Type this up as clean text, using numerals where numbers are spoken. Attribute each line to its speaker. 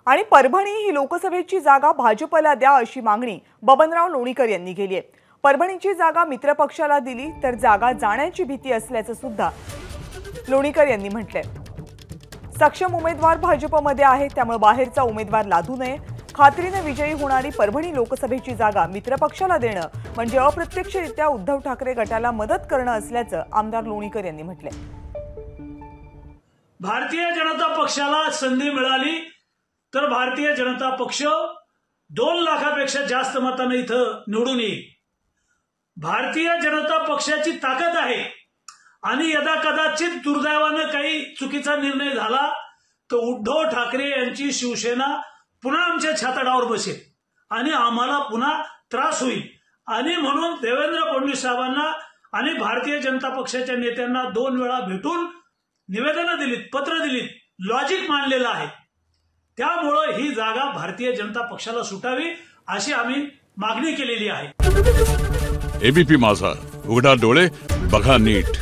Speaker 1: आणि परभणी ही लोकसभेची जागा भाजपला द्या अशी मागणी बबनराव लोणीकर यांनी केली आहे। परभणीची जागा मित्रपक्षाला दिली तर जागा जाण्याची भीती असल्याचं सुद्धा लोणीकर यांनी म्हटलंय। सक्षम उमेदवार भाजपमध्ये आहे, त्यामुळे बाहेरचा उमेदवार लादू नये। खात्रीने विजयी होणारी परभणी लोकसभेची जागा मित्रपक्षाला देणं म्हणजे अप्रत्यक्षरित्या उद्धव ठाकरे गटाला मदत करणं असल्याचं आमदार लोणीकर यांनी म्हटलंय।
Speaker 2: भारतीय जनता पक्षाला संधी मिळाली तर भारतीय जनता पक्ष 2 लाखापेक्षा जास्त मतांनी इथं निवडून येईल। भारतीय जनता पक्षाची ताकद आहे आणि यदा कदाचित दुर्दैवाने काही चुकीचा निर्णय झाला तर उद्धव ठाकरे यांची शिवसेना पुन्हा आमच्या छाताडावर बसेल आणि आम्हाला पुन्हा त्रास होईल। आणि म्हणून देवेंद्र फडणवीस साहेबांना आणि भारतीय जनता पक्षाच्या नेत्यांना 2 वेळा भेटून निवेदन दिलीत, पत्र दिलीत, लॉजिक मांडलेलं आहे। त्यामुळे ही जागा भारतीय जनता पक्षाला सुटावी अशी आम्ही मागणी केलेली आहे।
Speaker 3: एबीपी माझा, उघडा डोळे बघा नीट।